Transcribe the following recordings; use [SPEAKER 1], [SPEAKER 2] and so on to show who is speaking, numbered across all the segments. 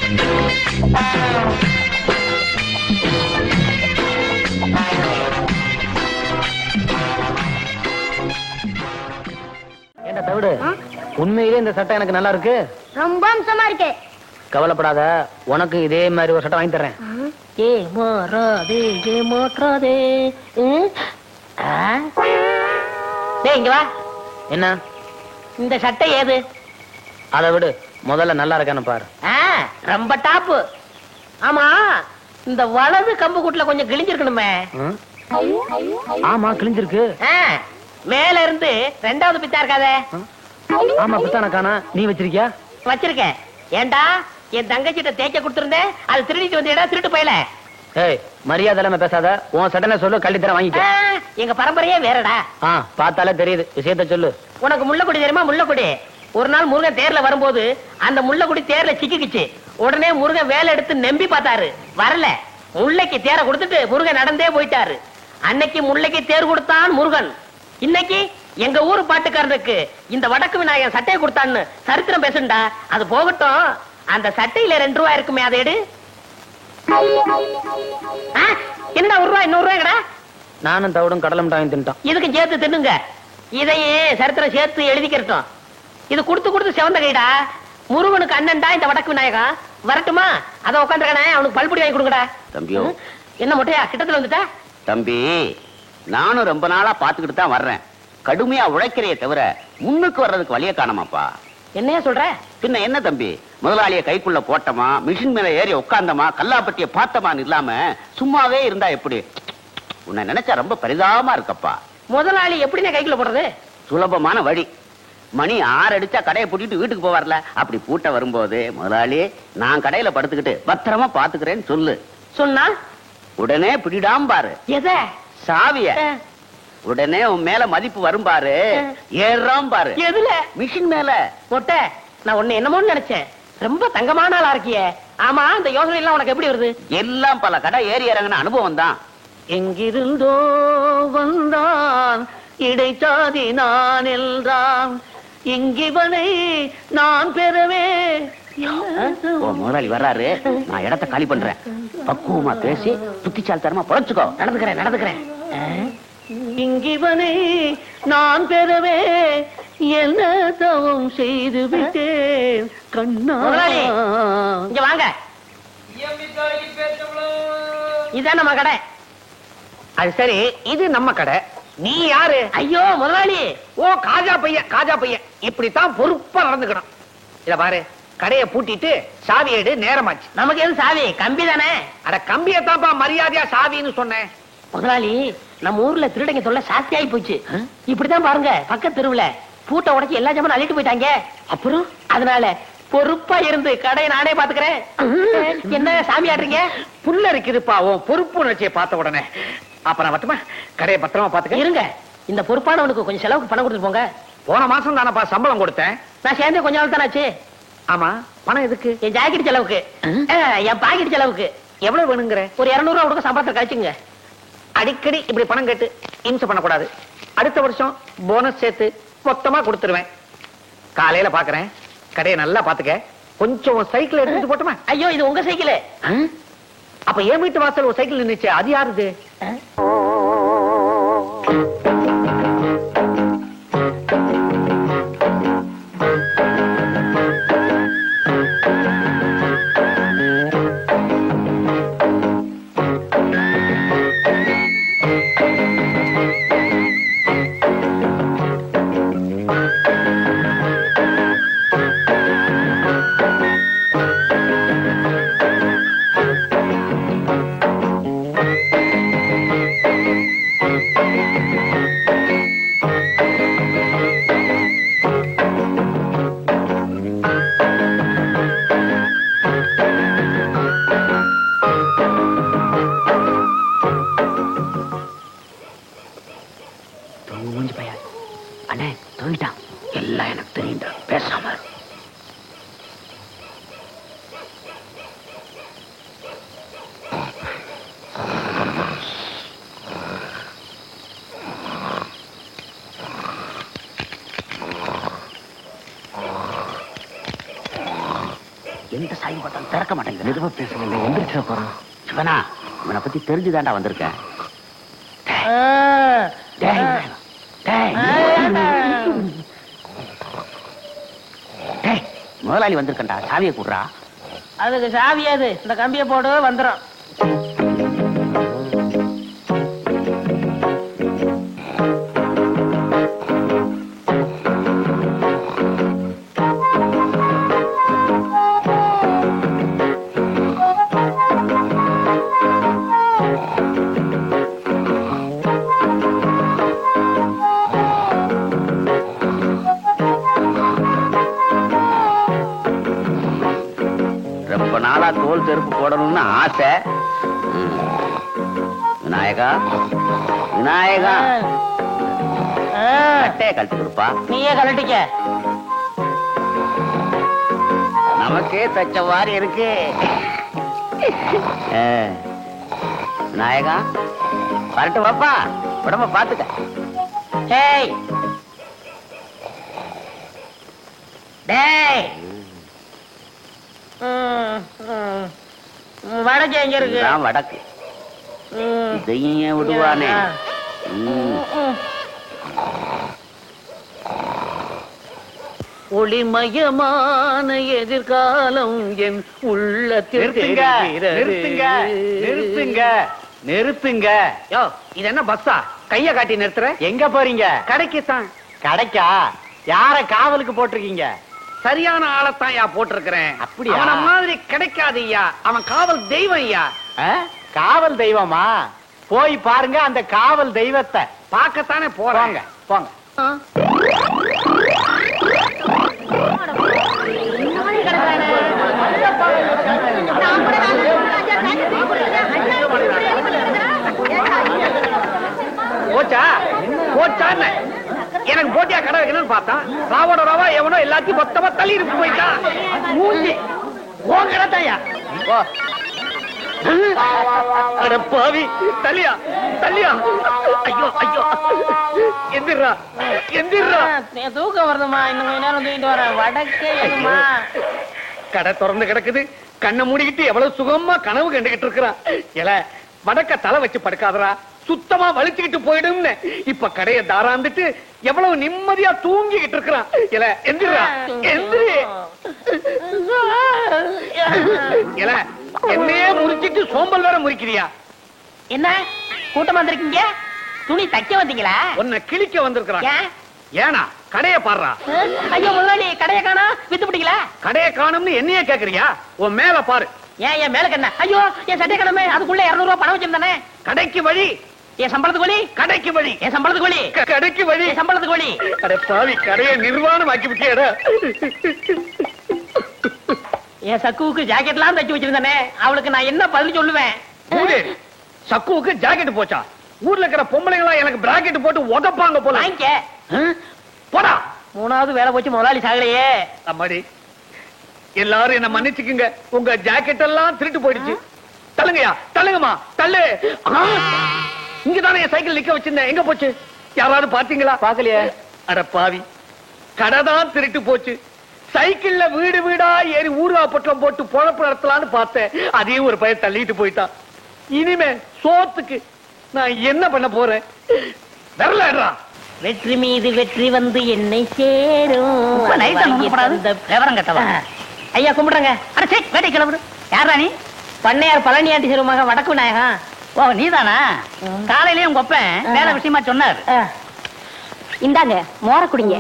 [SPEAKER 1] ஏண்டா தவிடு, உண்மையிலே இந்த சட்டை எனக்கு நல்லா இருக்கு.
[SPEAKER 2] ரொம்ப அம்சமா இருக்கு.
[SPEAKER 1] கவலைப்படாத, உனக்கு இதே மாதிரி ஒரு சட்டை வாங்கி தர்றேன்.
[SPEAKER 3] ஏ மாறாதே ஏ மாற்றாதே. இங்க வா.
[SPEAKER 1] என்ன
[SPEAKER 3] இந்த சட்டை ஏது?
[SPEAKER 1] அதை விடு, முதல்ல நல்லா இருக்கான்னு பாரு.
[SPEAKER 3] ரொம்ப டாப்பு. ஆமா, இந்த வலது கம்பு கூட்டுல கொஞ்சம் கிழிஞ்சிருக்கணுமே.
[SPEAKER 1] ஆமா கிழிஞ்சிருக்கு.
[SPEAKER 3] மேல இருந்து ரெண்டாவது பித்தா இருக்காதே.
[SPEAKER 1] ஆமா பித்தான காணா. நீ வச்சிருக்கியா?
[SPEAKER 3] வச்சிருக்கேன். ஏண்டா என் தங்கச்சிட்ட தேய்க்க கொடுத்திருந்தேன், அது திருடிட்டு வந்தேடா, திருட்டு போயல.
[SPEAKER 1] ஏய், மரியாதை இல்லாம பேசாத. உன் சட்டனை சொல்லு, கள்ளி தர வாங்கிக்க.
[SPEAKER 3] எங்க பரம்பரையே வேறடா.
[SPEAKER 1] பார்த்தாலே தெரியுது, விஷயத்த சொல்லு.
[SPEAKER 3] உனக்கு முள்ளக்குடி தெரியுமா? முள்ளக்குடி. ஒரு நாள் முருகன் தேர்ல வரும்போது அந்த முள்ளக்குடி தேர்ல சிக்கிக்குச்சு. உடனே முருகன் வேலை எடுத்து நம்பி பார்த்தாரு, வரல. முல்லைக்கு தேரை கொடுத்துட்டு முருகன் நடந்தே போயிட்டாரு. அன்னைக்கு முல்லைக்கு தேர் கொடுத்தான் முருகன். இன்னைக்கு எங்க ஊரு பாட்டுக்காரனுக்கு இந்த வடக்கு விநாயகன் சட்டையை கொடுத்தான்னு சரித்திரம் பேசுண்டா. அது போகட்டும், அந்த சட்டையில 2 ரூபாய் இருக்குமே, அதை எடு. என்னடா 1 ரூபாய் 200 ரூபாய்டா?
[SPEAKER 1] நானும் தவிடும் கடலை மிட்டாய் வாங்கி தின்ட்டோம்.
[SPEAKER 3] இதுக்கு சேர்த்து தின்னுங்க. இதையே சரித்திரம் சேர்த்து எழுதிக்கிறோம். இது கொடுத்து கொடுத்து செவந்த கைடா. முருகனுக்கு அண்ணன்டா இந்த வடக்கு விநாயகம். வரட்டுமா? அத உட்காந்துருக்கானே, அவனுக்கு பல்புடி வாங்கி கொடுங்கடா.
[SPEAKER 4] தம்பியோ,
[SPEAKER 3] என்ன மொட்டையா கிட்டத்துல வந்துட்டா?
[SPEAKER 4] தம்பி, நானும் ரொம்ப நாளா பாத்துக்கிட்டு தான் வர்றேன். கடுமையா உழைக்கிறைய தவிர முன்னுக்கு வர்றதுக்கு வழிய காணமாப்பா.
[SPEAKER 3] என்னையா சொல்ற?
[SPEAKER 4] பின்ன என்ன தம்பி, முதலாளிய கைக்குள்ள போட்டமா, மிஷின் மேல ஏறி உட்கார்ந்தமா, கல்லாப்பட்டிய பார்த்தமான்னு இல்லாம சும்மாவே இருந்தா எப்படி? உன்னை நினைச்சா ரொம்ப பரிதாபமா இருக்கப்பா.
[SPEAKER 3] முதலாளி எப்படின்னா கைக்குள்ள போடுறது?
[SPEAKER 4] சுலபமான வழி. மணி 6 அடிச்சா கடையை பூட்டிட்டு வீட்டுக்கு போவார்ல, அப்படி பூட்ட வரும்போது, முதலாளி நான் கடையில படுத்துக்கிட்டு பத்திரமா பாத்துக்கிறேன்னு சொல்லு.
[SPEAKER 3] சொன்னா
[SPEAKER 4] உடனே பிடிடாம பாரு.
[SPEAKER 3] எத?
[SPEAKER 4] சாவிய. உடனே உன் மேல மதிப்பு வரும் பாரு, ஏறாம் பாரு.
[SPEAKER 3] எதுல?
[SPEAKER 4] மிஷின் மேல.
[SPEAKER 3] மொட்டை, நான் உன்னை என்னமோன்னு நினைச்சேன். ரொம்ப தங்கமான ஆளா இருக்கியே. ஆமா, இந்த யோசனை எல்லாம் உனக்கு எப்படி வருது?
[SPEAKER 4] எல்லாம் பல கடை ஏறி இறங்கின அனுபவம் தான்.
[SPEAKER 3] எங்கிருந்தோ வந்தான் இடைச்சாதி நான் என்றான், இங்கிவனை நான் பெறவே.
[SPEAKER 4] முதலாளி வர்றாரு, நான் இடத்தை காலி பண்றேன். பக்குவமா பேசி புத்திசாலித்தனமா பொழைச்சுக்கோ.
[SPEAKER 3] நடந்துக்கிறேன். இங்கிவனை நான் பெறவே என்ன தவம் செய்து விட்டேன் கண்ணா. இங்க வாங்க, இதான் நம்ம கடை.
[SPEAKER 1] அது சரி, இது நம்ம கடை. நீ யாரு?
[SPEAKER 3] ஐயோ முதலாளி.
[SPEAKER 1] ஓ, காஜா பையன். இப்படித்தான் பொறுப்பா நடந்துக்கணும். இத பாரு, கடையை பூட்டிட்டு சாவி எடு, நேரமாச்சு.
[SPEAKER 3] நமக்கு எது சாவி? கம்பி தானே.
[SPEAKER 1] அட கம்பியத்தான்ப்பா மரியாதையா சாவின்னு சொன்னேன்.
[SPEAKER 3] முதலாளி, நம்ம ஊர்ல திருடங்க தொல்லை சாஸ்தியாயி போச்சு. இப்படித்தான் பாருங்க, பக்கத்து தெருவுல பூட்டை உடைச்சு எல்லா ஜாமானும் அள்ளிட்டு போயிட்டாங்க. அப்புறம் அதனால பொறுப்பா இருந்து கடையை நானே பாத்துக்கிறேன். என்ன சாமி ஆடுறீங்க?
[SPEAKER 1] புல்ல இருக்குதுப்பா உன் பொறுப்பு உணர்ச்சியை பார்த்த உடனே. அப்ப நான் மட்டுமா கடையை பத்திரமா பாத்துக்க.
[SPEAKER 3] இருங்க, இந்த பொறுப்பானவனுக்கு கொஞ்சம் செலவுக்கு பணம் கொடுத்துட்டு போங்க.
[SPEAKER 1] போன மாசம் தானப்பா சம்பளம் கொடுத்தேன்.
[SPEAKER 3] நான் சேர்ந்து கொஞ்ச நாள் தானே ஆச்சு.
[SPEAKER 1] ஆமா, பணம் எதுக்கு?
[SPEAKER 3] என் ஜாக்கெட் செலவுக்கு, என் பாக்கெட் செலவுக்கு.
[SPEAKER 1] எவ்வளவு வேணுங்கிற?
[SPEAKER 3] ஒரு 200 ரூபா கொடுக்க சம்பளத்தை கழிச்சுங்க.
[SPEAKER 1] அடிக்கடி இப்படி பணம் கேட்டு இம்சை பண்ணக்கூடாது. அடுத்த வருஷம் போனஸ் சேர்த்து மொத்தமா கொடுத்துருவேன். காலையில பாக்குறேன். கடையை நல்லா பாத்துக்க. கொஞ்சம் சைக்கிள் எடுத்துட்டு போட்டுமா?
[SPEAKER 3] ஐயோ, இது உங்க சைக்கிள்.
[SPEAKER 1] அப்ப என் வீட்டு வாசல் ஒரு சைக்கிள் நின்னுச்சு, அது யாருது?
[SPEAKER 4] எந்த சாவி பார்த்தாலும் திறக்க மாட்டேங்குது.
[SPEAKER 1] மெதுவா பேசுங்க, எந்திரிச்சா போறான்.
[SPEAKER 4] சிவனா, இவனை பத்தி தெரிஞ்சுதான்டா வந்திருக்கேன். டேய், டேய், டேய், முதலாளி வந்திருக்கண்டா, சாவியை கூடுறா.
[SPEAKER 3] அதுக்கு சாவியாது, இந்த கம்பியை போடு வந்துடும்.
[SPEAKER 4] ரொம்ப நாளா தோல் செருப்பு போடணும்னு ஆசை. விநாயகா, விநாயகா, கட்டையை கழட்டி கொடுப்பா.
[SPEAKER 3] நீயே கழட்டிக்க.
[SPEAKER 4] நமக்கே தச்ச மாதிரி இருக்கு. விநாயகா, வரட்டு வாப்பா, உடம்ப பாத்துக்க.
[SPEAKER 3] டேய் டேய், வடக்கு எங்க இருக்கு?
[SPEAKER 4] இதுதான் வடக்கு. இதையும் ஏன் விடுவானே?
[SPEAKER 1] ஒளிமயமான எதிர்காலம் என் உள்ளத்தில்
[SPEAKER 2] நிறுத்துங்க.
[SPEAKER 1] யோ, இது என்ன பஸ்ஸா? கைய காட்டி நிறுத்துற?
[SPEAKER 2] எங்க போறீங்க?
[SPEAKER 1] கடைக்கு தான்.
[SPEAKER 2] கடைக்கா? யார காவலுக்கு போட்டிருக்கீங்க?
[SPEAKER 1] சரியான ஆளத்தான் யா போட்டிருக்கிறேன்.
[SPEAKER 2] அப்படியா?
[SPEAKER 1] அவன மாதிரி கிடைக்காது ஐயா. அவன் காவல் தெய்வம் ஐயா.
[SPEAKER 2] காவல் தெய்வமா? போய் பாருங்க அந்த காவல் தெய்வத்தை.
[SPEAKER 1] பார்க்கத்தானே போறாங்க.
[SPEAKER 2] போங்க.
[SPEAKER 1] போச்சா போச்சான்னு எனக்கு போட்டியா கடை வைக்கணும்னு பார்த்தான். ராவோட ராவா எவனோ எல்லாத்தையும் மொத்தமா தள்ளி இருக்கு போயிட்டான். மூஞ்சி உன் கடை தான்யா. அட பாவி, தள்ளியா தள்ளியா. ஐயோ ஐயோ, எந்திரா எந்திரா.
[SPEAKER 3] தூக்கம் வருதுமா, இன்னும் கொஞ்ச நேரம் தூக்கிட்டு வரேன். வடக்கே வேணுமா?
[SPEAKER 1] கடை திறந்து கிடக்குது. கண்ணை மூடிக்கிட்டு எவ்வளவு சுகமா கனவு கண்டுகிட்டு இருக்கிறான். எல வடக்க தலை வச்சு படுக்காதரா, சுத்தமா வலிச்சுக்கிட்டு போயிடும்னு இப்ப கடையை தாராந்துட்டு எவ்வளவு நிம்மதியா தூங்கிக்கிட்டு இருக்கிறான். எல எந்திரா எந்திரி. எல என்னையே முறிச்சிட்டு சோம்பல் வேற முறிக்கிறியா?
[SPEAKER 3] என்ன கூட்டமா வந்திருக்கீங்க? துணி தைக்க வந்தீங்களா?
[SPEAKER 1] உன்னை கிழிக்க வந்திருக்கிறான்.
[SPEAKER 3] ஏன்?
[SPEAKER 1] ஏனா கடையை பாடுறா.
[SPEAKER 3] ஐயோ முதலாளி, கடையை காணா, வித்து பிடிக்கல.
[SPEAKER 1] கடையை காணும்னு என்னையே கேக்குறியா? உன் மேல பாரு.
[SPEAKER 3] ஏன் என் மேல என்ன? ஐயோ என் சட்டை கிழமை, அதுக்குள்ள 200 ரூபாய் பணம் வச்சிருந்தானே.
[SPEAKER 1] கடைக்கு வழி.
[SPEAKER 3] என் சம்பளத்துக்கு வழி.
[SPEAKER 1] கடைக்கு வழி.
[SPEAKER 3] என் சம்பளத்துக்கு வழி.
[SPEAKER 1] கடைக்கு வழி.
[SPEAKER 3] என் சம்பளத்துக்கு வழி.
[SPEAKER 1] அட பாவி, கடையை நிர்வாணம் ஆக்கி விட்டியடா.
[SPEAKER 3] என் சக்குவுக்கு ஜாக்கெட்லாம் தைச்சு வச்சிருந்தானே, அவளுக்கு நான் என்ன பதில் சொல்லுவேன்?
[SPEAKER 1] மூதேவி, சக்குவுக்கு ஜாக்கெட் போச்சா? ஊர்ல இருக்கிற பொம்பளைங்களா எனக்கு பிராக்கெட் போட்டு உதப்பாங்க போல.
[SPEAKER 3] வாங்கிக்க.
[SPEAKER 1] போடா.
[SPEAKER 3] 3வது வேலை போச்சு, முதலாளி சாகலையே.
[SPEAKER 1] அம்மாடி, எல்லாரும் என்ன மன்னிச்சுக்குங்க. உங்க ஜாக்கெட் எல்லாம் திருட்டு போயிடுச்சு. தள்ளுங்கயா, தள்ளுங்கம்மா, தள்ளு. இங்கதானே என் சைக்கிள் நிக்க வச்சிருந்தேன், எங்க போச்சு? யாராவது பாத்தீங்களா?
[SPEAKER 2] பாக்கலையே.
[SPEAKER 1] அட பாவி, கடை தான் திருட்டு போச்சு. சைக்கிள்ல வீடு வீடா ஏறி ஊர்வா பொட்டலம் போட்டு பொழப்பு நடத்தலான்னு பார்த்தேன். அதையும் ஒரு பையன் தள்ளிட்டு போயிட்டான். இனிமே சோத்துக்கு நான் என்ன பண்ண போறேன்? வரலடா.
[SPEAKER 3] வெற்றி மீது வெற்றி வந்து என்னை சேரும். ஐயா கும்பிடுங்க. வேட்டை கிளம்பு. யாரா நீ? பண்ணையார் பழனியாண்டி சிறுமக வடக்கு விநாயகம்.
[SPEAKER 5] ஓ, நீதானா? காலையிலேயே உங்க அப்பன் வேலை விஷயமா சொன்னார்.
[SPEAKER 6] இந்தாங்க மோர குடிங்க.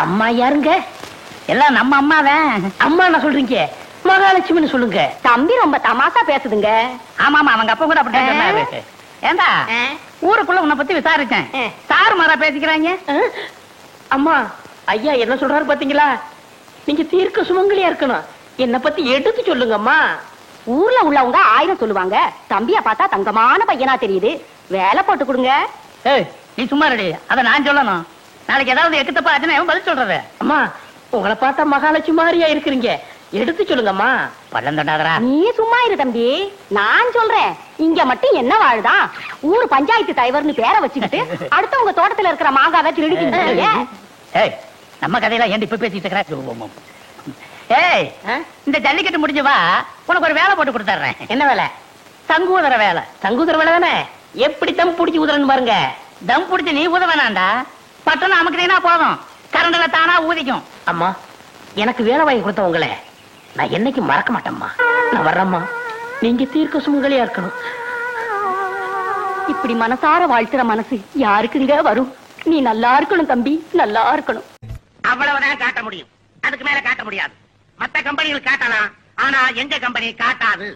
[SPEAKER 3] அம்மா யாருங்க?
[SPEAKER 5] எல்லாம் நம்ம அம்மாதான்.
[SPEAKER 3] அம்மா என்ன சொல்றீங்க? மகாலட்சுமின்னு சொல்லுங்க.
[SPEAKER 6] தம்பி ரொம்ப தமாசா பேசுதுங்க.
[SPEAKER 5] ஆமா ஆமா, அவங்க அப்பா கூட அப்படித்தான் சொன்னாரு. ஏண்டா, ஊருக்குள்ள உன்னை பத்தி விசாரிச்சேன். சாரு மாறா பேசிக்கிறாங்க.
[SPEAKER 3] அம்மா, ஐயா என்ன சொல்றாரு பாத்தீங்களா? நீங்க தீர்க்க சுமங்கலியா இருக்கணும். என்ன பத்தி எடுத்து சொல்லுங்க அம்மா.
[SPEAKER 6] ஊர்ல உள்ளவங்க 1000 சொல்லுவாங்க. தம்பியா பார்த்தா தங்கமான பையனா தெரியுது. வேலை போட்டு கொடுங்க.
[SPEAKER 5] ஏய், நீ சும்மா ரெடி. அத நான் சொல்லணும். நாளைக்கு ஏதாவது எக்கு தப்பா ஆச்சுன்னா பதில் சொல்றது.
[SPEAKER 3] அம்மா, உங்களை பார்த்தா மகாலட்சுமி மாதிரியா இருக்கிறீங்க. எடுத்து சொல்லுங்கம்மா.
[SPEAKER 5] பள்ளம் தண்டாதரா.
[SPEAKER 6] நீ சும்மா இரு தம்பி, நான் சொல்றேன். இங்க மட்டும் என்ன வாழுதான், ஊர் பஞ்சாயத்து தலைவர்னு பேரை வச்சுக்கிட்டு அடுத்தவங்க தோட்டத்துல இருக்கிற மாங்காவை திருடிக்கிட்டு
[SPEAKER 5] ஏய், நம்ம கதையெல்லாம் ஏன் இப்ப பேசிட்டு இருக்கிற? ஏய், இந்த ஜல்லிக்கட்டு முடிஞ்சு வா, உனக்கு ஒரு வேலை போட்டு கொடுத்துறேன்.
[SPEAKER 3] என்ன வேலை?
[SPEAKER 5] சங்கூதர வேலை.
[SPEAKER 3] சங்கூதர வேலை தானே? எப்படி தம் பிடிச்சி ஊதுறன்னு பாருங்க.
[SPEAKER 5] தம் புடிச்சு நீ ஊத வேணாண்டா, பட்டணம் அமுக்குனீனா போதும், கரண்டுல தானா ஊதிக்கும்.
[SPEAKER 3] அம்மா, எனக்கு வேலை வாங்கி கொடுத்தவங்கள நான் என்னைக்கு மறக்க மாட்டேம்மா. நான் வர்றேம்மா. நீங்க தீர்க்க சுமங்கலியா இருக்கணும்.
[SPEAKER 6] இப்படி மனசார வாழ்த்துற மனசு யாருக்குங்க வரும்? நீ நல்லா இருக்கணும் தம்பி, நல்லா இருக்கணும்.
[SPEAKER 5] அவ்வளவுதான் காட்ட முடியும், அதுக்கு மேல காட்ட முடியாது. மத்த கம்பெனிகள் காட்டலாம், ஆனா எங்க கம்பெனி காட்டாது.